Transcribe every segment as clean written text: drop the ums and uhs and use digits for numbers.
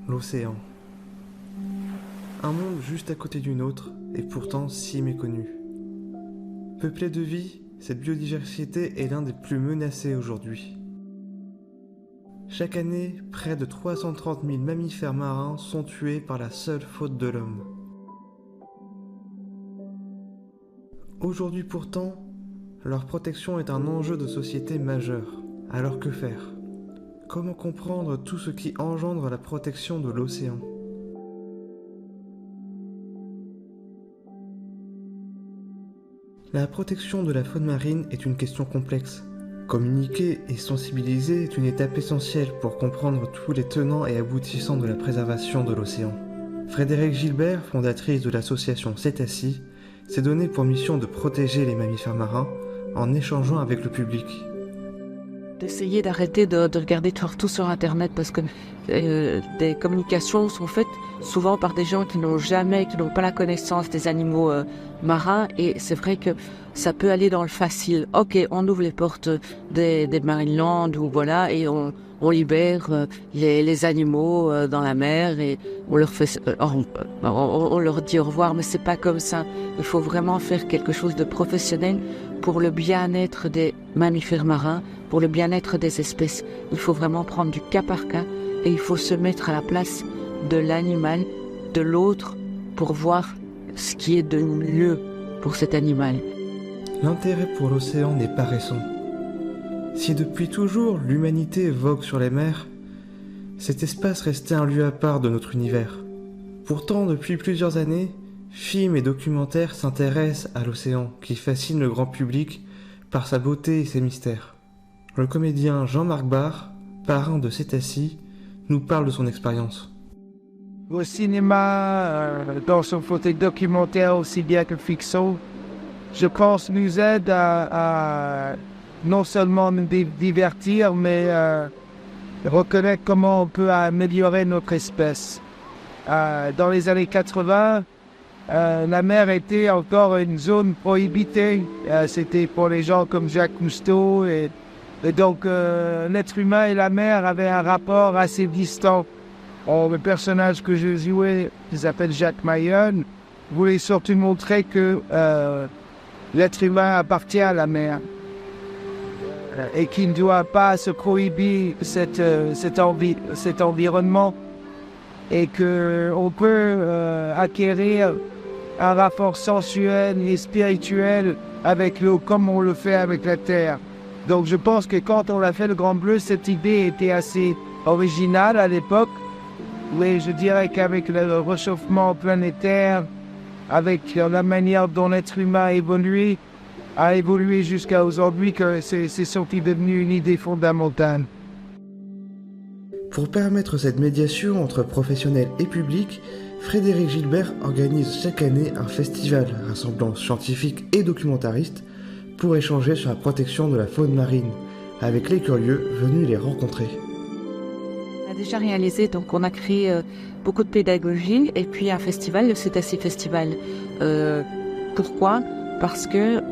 L'océan. Un monde juste à côté du nôtre, et pourtant si méconnu. Peuplé de vie, cette biodiversité est l'un des plus menacés aujourd'hui. Chaque année, près de 330 000 mammifères marins sont tués par la seule faute de l'homme. Aujourd'hui pourtant, leur protection est un enjeu de société majeur. Alors que faire ? Comment comprendre tout ce qui engendre la protection de l'océan ? La protection de la faune marine est une question complexe. Communiquer et sensibiliser est une étape essentielle pour comprendre tous les tenants et aboutissants de la préservation de l'océan. Frédéric Gilbert, fondatrice de l'association Cétacie, s'est donné pour mission de protéger les mammifères marins en échangeant avec le public. D'essayer d'arrêter de regarder tout sur Internet parce que des communications sont faites souvent par des gens qui n'ont pas la connaissance des animaux marins, et c'est vrai que ça peut aller dans le facile. Ok, on ouvre les portes des Marineland ou voilà, et on libère les animaux dans la mer et on leur fait, on leur dit au revoir, mais c'est pas comme ça. Il faut vraiment faire quelque chose de professionnel pour le bien-être des mammifères marins, pour le bien-être des espèces. Il faut vraiment prendre du cas par cas et il faut se mettre à la place de l'animal, de l'autre, pour voir ce qui est de mieux pour cet animal. L'intérêt pour l'océan n'est pas récent. Si depuis toujours l'humanité vogue sur les mers, cet espace restait un lieu à part de notre univers. Pourtant, depuis plusieurs années, films et documentaires s'intéressent à l'océan qui fascine le grand public par sa beauté et ses mystères. Le comédien Jean-Marc Barr, parrain de Cétacie, nous parle de son expérience. Au cinéma, dans son côté documentaire aussi bien que fiction, je pense nous aide à non seulement nous divertir, mais reconnaître comment on peut améliorer notre espèce. Dans les années 80, la mer était encore une zone prohibée. C'était pour les gens comme Jacques Cousteau. Et donc, l'être humain et la mer avaient un rapport assez distant. Le personnage que je jouais, qui s'appelle Jacques Mayonne, voulait surtout montrer que l'être humain appartient à la mer et qu'il ne doit pas se prohiber cet environnement, et qu'on peut acquérir un rapport sensuel et spirituel avec l'eau comme on le fait avec la terre. Donc je pense que quand on a fait le Grand Bleu, cette idée était assez originale à l'époque. Oui, je dirais qu'avec le réchauffement planétaire, avec la manière dont l'être humain a évolué jusqu'à aujourd'hui, que c'est sorti devenu une idée fondamentale. Pour permettre cette médiation entre professionnels et publics, Frédéric Gilbert organise chaque année un festival rassemblant scientifiques et documentaristes pour échanger sur la protection de la faune marine, avec les curieux venus les rencontrer. On a déjà réalisé, donc on a créé beaucoup de pédagogie et puis un festival, le Cétacie Festival. Pourquoi ? Parce que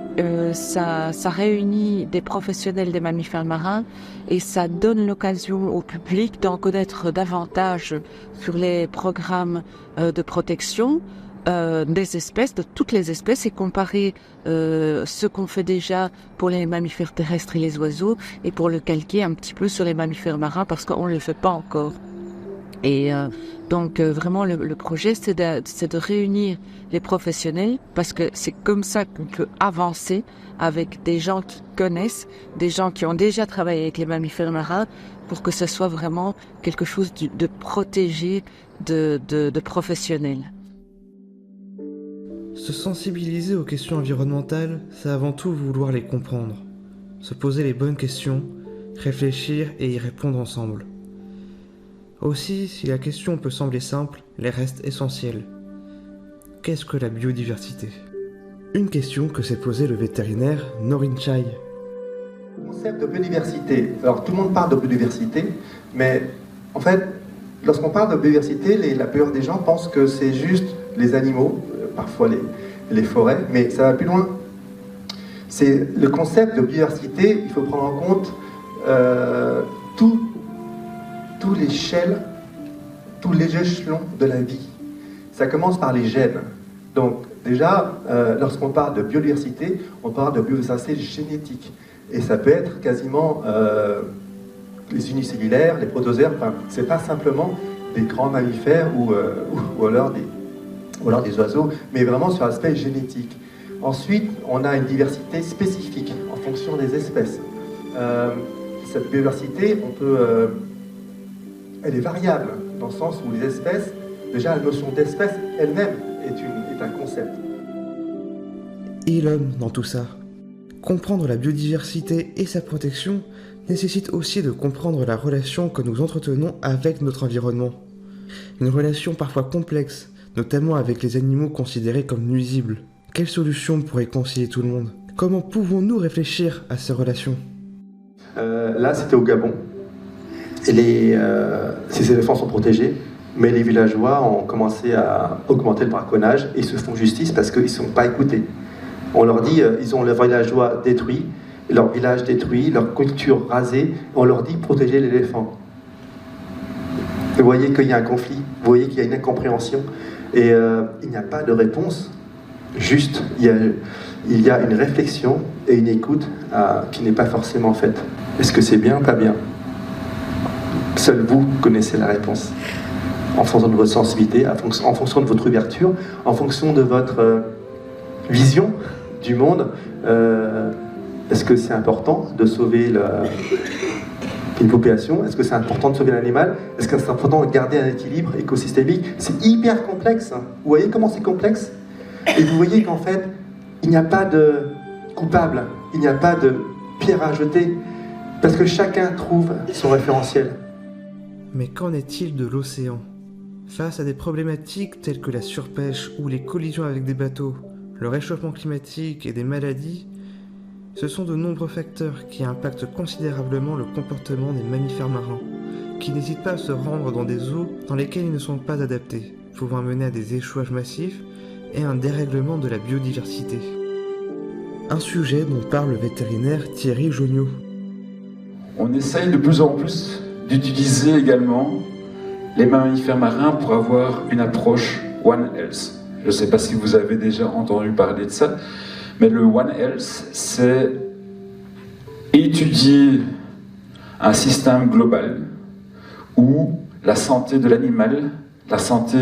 ça réunit des professionnels des mammifères marins et ça donne l'occasion au public d'en connaître davantage sur les programmes de protection des espèces, de toutes les espèces, et comparer ce qu'on fait déjà pour les mammifères terrestres et les oiseaux, et pour le calquer un petit peu sur les mammifères marins parce qu'on ne le fait pas encore. Et donc vraiment le projet c'est de réunir les professionnels, parce que c'est comme ça qu'on peut avancer avec des gens qui connaissent, des gens qui ont déjà travaillé avec les mammifères marins, pour que ce soit vraiment quelque chose de protégé, de professionnel. Se sensibiliser aux questions environnementales, c'est avant tout vouloir les comprendre, se poser les bonnes questions, réfléchir et y répondre ensemble. Aussi, si la question peut sembler simple, elle reste essentielle. Qu'est-ce que la biodiversité ? Une question que s'est posée le vétérinaire Norin Chai. Le concept de biodiversité, alors tout le monde parle de biodiversité, mais en fait, lorsqu'on parle de biodiversité, la plupart des gens pensent que c'est juste les animaux, parfois les forêts, mais ça va plus loin. C'est le concept de biodiversité, il faut prendre en compte toute l'échelle tous les échelons de la vie. Ça commence par les gènes. Donc déjà, lorsqu'on parle de biodiversité, on parle de biodiversité génétique. Et ça peut être quasiment les unicellulaires, les protozoaires, enfin, c'est pas simplement des grands mammifères ou alors des oiseaux, mais vraiment sur l'aspect génétique. Ensuite, on a une diversité spécifique en fonction des espèces. Cette biodiversité, elle est variable, dans le sens où les espèces, déjà la notion d'espèce elle-même est un concept. Et l'homme dans tout ça? Comprendre la biodiversité et sa protection nécessite aussi de comprendre la relation que nous entretenons avec notre environnement. Une relation parfois complexe, notamment avec les animaux considérés comme nuisibles. Quelle solution pour réconcilier tout le monde? Comment pouvons-nous réfléchir à ces relations? Là, c'était au Gabon. Et ces éléphants sont protégés, mais les villageois ont commencé à augmenter le braconnage et se font justice parce qu'ils ne sont pas écoutés. On leur dit, ils ont leurs villageois détruits, leur village détruit, leur culture rasée, on leur dit protéger l'éléphant. Vous voyez qu'il y a un conflit, vous voyez qu'il y a une incompréhension, et il n'y a pas de réponse juste. Il y a une réflexion et une écoute qui n'est pas forcément faite. Est-ce que c'est bien ou pas bien? Seul vous connaissez la réponse. En fonction de votre sensibilité, en fonction de votre ouverture, en fonction de votre vision du monde. Est-ce que c'est important de sauver une population? Est-ce que c'est important de sauver l'animal? Est-ce que c'est important de garder un équilibre écosystémique? C'est hyper complexe. Vous voyez comment c'est complexe? Et vous voyez qu'en fait, il n'y a pas de coupable, il n'y a pas de pierre à jeter, parce que chacun trouve son référentiel. Mais qu'en est-il de l'océan? Face à des problématiques telles que la surpêche ou les collisions avec des bateaux, le réchauffement climatique et des maladies, ce sont de nombreux facteurs qui impactent considérablement le comportement des mammifères marins, qui n'hésitent pas à se rendre dans des eaux dans lesquelles ils ne sont pas adaptés, pouvant mener à des échouages massifs et un dérèglement de la biodiversité. Un sujet dont parle le vétérinaire Thierry Joniot. On essaye de plus en plus d'utiliser également les mammifères marins pour avoir une approche One Health. Je ne sais pas si vous avez déjà entendu parler de ça, mais le One Health, c'est étudier un système global où la santé de l'animal, la santé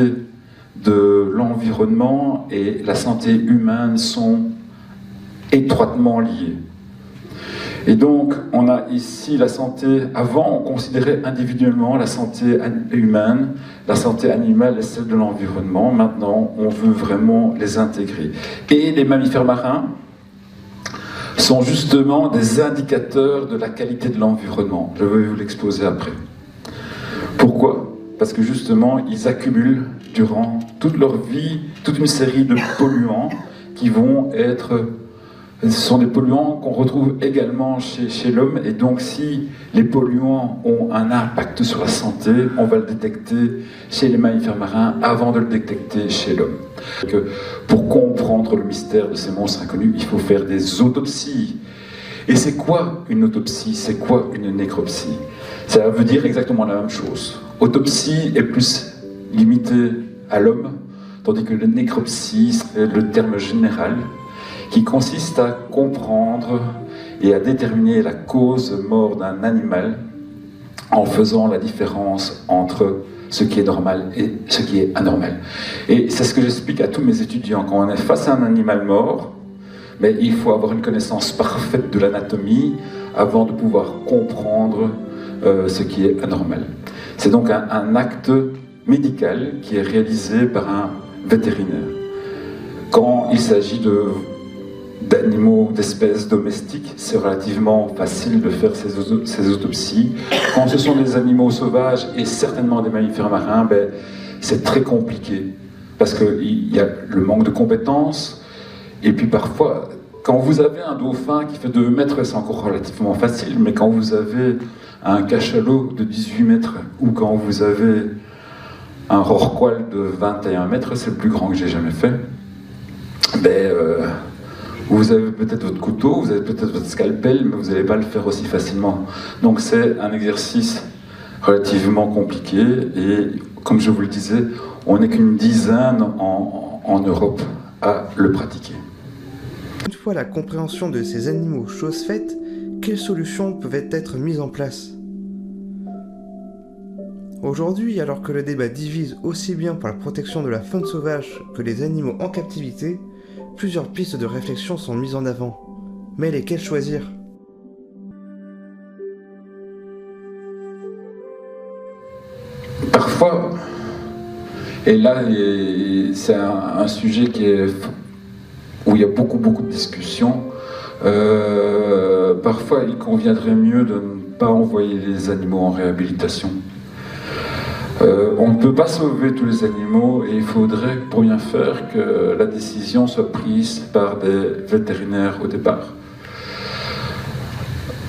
de l'environnement et la santé humaine sont étroitement liées. Et donc, on a ici la santé, avant on considérait individuellement la santé humaine, la santé animale et celle de l'environnement. Maintenant, on veut vraiment les intégrer. Et les mammifères marins sont justement des indicateurs de la qualité de l'environnement. Je vais vous l'exposer après. Pourquoi? Parce que justement, ils accumulent durant toute leur vie toute une série de polluants qui vont être... Ce sont des polluants qu'on retrouve également chez l'homme, et donc si les polluants ont un impact sur la santé, on va le détecter chez les mammifères marins avant de le détecter chez l'homme. Pour comprendre le mystère de ces monstres inconnus, il faut faire des autopsies. Et c'est quoi une autopsie? C'est quoi une nécropsie? Ça veut dire exactement la même chose. Autopsie est plus limitée à l'homme, tandis que la nécropsie, c'est le terme général qui consiste à comprendre et à déterminer la cause mort d'un animal en faisant la différence entre ce qui est normal et ce qui est anormal. Et c'est ce que j'explique à tous mes étudiants. Quand on est face à un animal mort, mais il faut avoir une connaissance parfaite de l'anatomie avant de pouvoir comprendre ce qui est anormal. C'est donc un acte médical qui est réalisé par un vétérinaire. Quand il s'agit d'animaux, d'espèces domestiques, c'est relativement facile de faire ces autopsies. Quand ce sont des animaux sauvages et certainement des mammifères marins, c'est très compliqué parce qu'il y a le manque de compétences. Et puis parfois, quand vous avez un dauphin qui fait 2 mètres, c'est encore relativement facile, mais quand vous avez un cachalot de 18 mètres ou quand vous avez un rorqual de 21 mètres, c'est le plus grand que j'ai jamais fait, vous avez peut-être votre couteau, vous avez peut-être votre scalpel, mais vous n'allez pas le faire aussi facilement. Donc c'est un exercice relativement compliqué et comme je vous le disais, on n'est qu'une dizaine en Europe à le pratiquer. Une fois la compréhension de ces animaux chose faite, quelles solutions peuvent être mises en place? Aujourd'hui, alors que le débat divise aussi bien pour la protection de la faune sauvage que les animaux en captivité, plusieurs pistes de réflexion sont mises en avant. Mais lesquelles choisir? Parfois, et là c'est un sujet où il y a beaucoup de discussions, parfois il conviendrait mieux de ne pas envoyer les animaux en réhabilitation. On ne peut pas sauver tous les animaux et il faudrait, pour bien faire, que la décision soit prise par des vétérinaires au départ.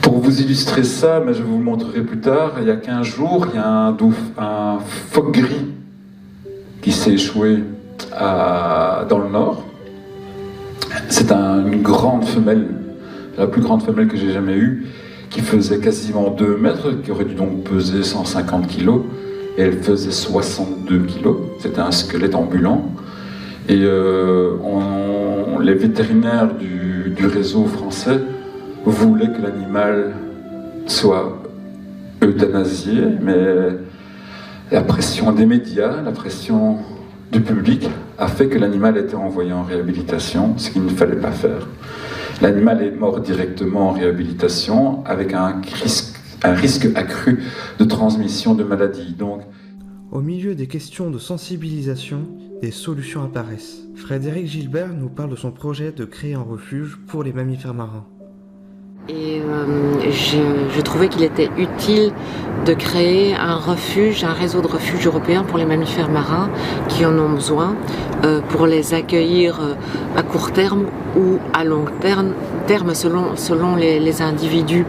Pour vous illustrer ça, mais je vous le montrerai plus tard, il y a 15 jours, il y a un phoque gris qui s'est échoué dans le nord. C'est une grande femelle, la plus grande femelle que j'ai jamais eue, qui faisait quasiment 2 mètres, qui aurait dû donc peser 150 kg. Et elle faisait 62 kilos, c'était un squelette ambulant. Et les vétérinaires du réseau français voulaient que l'animal soit euthanasié, mais la pression des médias, la pression du public a fait que l'animal a été envoyé en réhabilitation, ce qu'il ne fallait pas faire. L'animal est mort directement en réhabilitation avec un risque accru de transmission de maladies. Donc, au milieu des questions de sensibilisation, des solutions apparaissent. Frédéric Gilbert nous parle de son projet de créer un refuge pour les mammifères marins. Et je trouvais qu'il était utile de créer un réseau de refuges européens pour les mammifères marins qui en ont besoin, pour les accueillir à court terme ou à long terme selon les individus,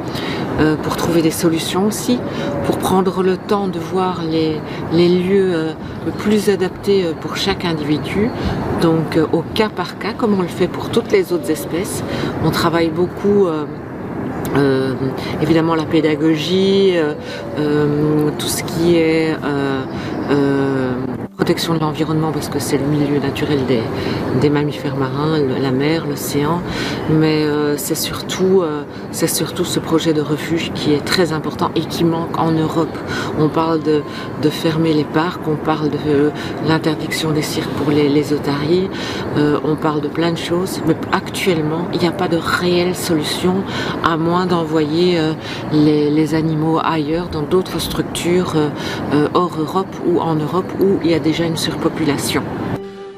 pour trouver des solutions aussi, pour prendre le temps de voir les lieux le plus adaptés pour chaque individu, donc au cas par cas, comme on le fait pour toutes les autres espèces. On travaille beaucoup évidemment la pédagogie, tout ce qui est protection de l'environnement, parce que c'est le milieu naturel des mammifères marins, la mer, l'océan, mais c'est surtout ce projet de refuge qui est très important et qui manque en Europe. On parle de fermer les parcs, on parle de l'interdiction des cirques pour les otaries, on parle de plein de choses, mais actuellement il n'y a pas de réelle solution, à moins d'envoyer les animaux ailleurs, dans d'autres structures hors Europe ou en Europe où il y a déjà une surpopulation.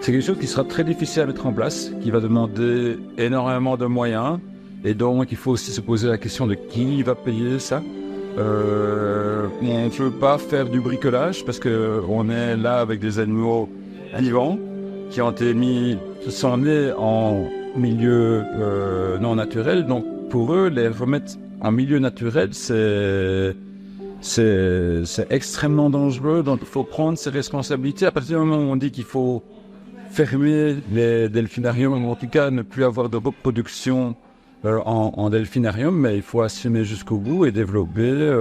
C'est quelque chose qui sera très difficile à mettre en place, qui va demander énormément de moyens, et donc il faut aussi se poser la question de qui va payer ça. On ne peut pas faire du bricolage parce qu'on est là avec des animaux vivants qui ont été sont nés en milieu non naturel, donc pour eux les remettre en milieu naturel c'est extrêmement dangereux, donc il faut prendre ses responsabilités. À partir du moment où on dit qu'il faut fermer les delphinariums, ou en tout cas ne plus avoir de reproduction en delphinarium, mais il faut assumer jusqu'au bout et développer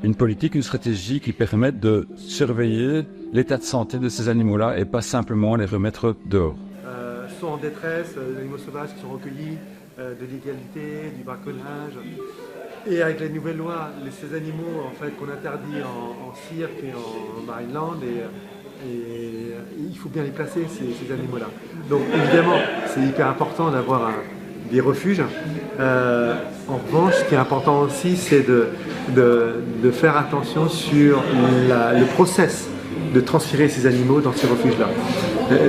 une politique, une stratégie qui permette de surveiller l'état de santé de ces animaux-là et pas simplement les remettre dehors. Sont en détresse, les animaux sauvages qui sont recueillis, de l'illégalité, du braconnage. Et avec les nouvelles lois, ces animaux en fait, qu'on interdit en cirque et en Marineland, et il faut bien les placer, ces animaux-là. Donc évidemment, c'est hyper important d'avoir des refuges. En revanche, ce qui est important aussi, c'est de faire attention sur le process de transférer ces animaux dans ces refuges-là.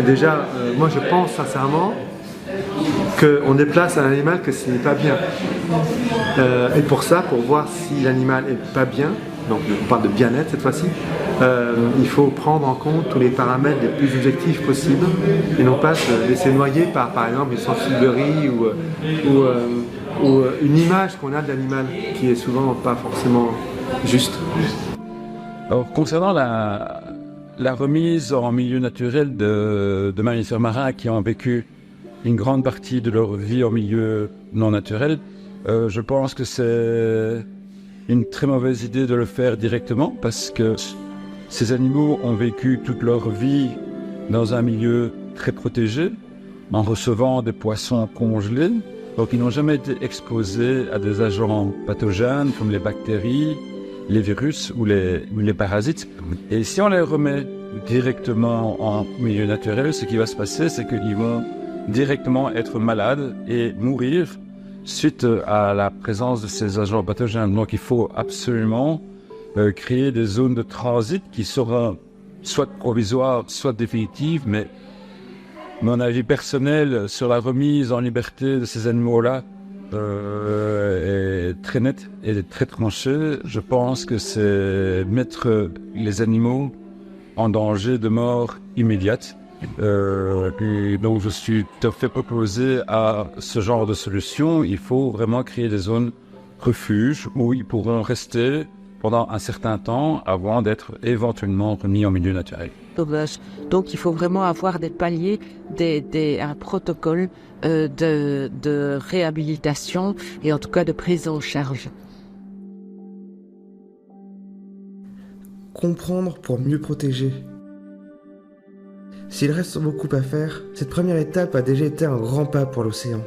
Déjà, moi je pense sincèrement qu'on déplace un animal que ce n'est pas bien. Et pour ça, pour voir si l'animal est pas bien, donc on parle de bien-être cette fois-ci, il faut prendre en compte tous les paramètres les plus objectifs possibles et non pas se laisser noyer par exemple une sensiblerie ou une image qu'on a de l'animal qui est souvent pas forcément juste. Alors, concernant la remise en milieu naturel de mammifères marins qui ont vécu une grande partie de leur vie en milieu non naturel, je pense que c'est une très mauvaise idée de le faire directement parce que Ces animaux ont vécu toute leur vie dans un milieu très protégé, en recevant des poissons congelés. Donc ils n'ont jamais été exposés à des agents pathogènes comme les bactéries, les virus ou les parasites. Et si on les remet directement en milieu naturel, ce qui va se passer, c'est qu'ils vont directement être malades et mourir suite à la présence de ces agents pathogènes. Donc il faut absolument créer des zones de transit qui seront soit provisoires, soit définitives, mais mon avis personnel sur la remise en liberté de ces animaux-là est très net et très tranché. Je pense que c'est mettre les animaux en danger de mort immédiate. Et donc je suis tout à fait opposé à ce genre de solution. Il faut vraiment créer des zones refuges où ils pourront rester pendant un certain temps avant d'être éventuellement remis en milieu naturel. Donc il faut vraiment avoir des paliers, un protocole de réhabilitation et en tout cas de prise en charge. Comprendre pour mieux protéger. S'il reste beaucoup à faire, cette première étape a déjà été un grand pas pour l'océan.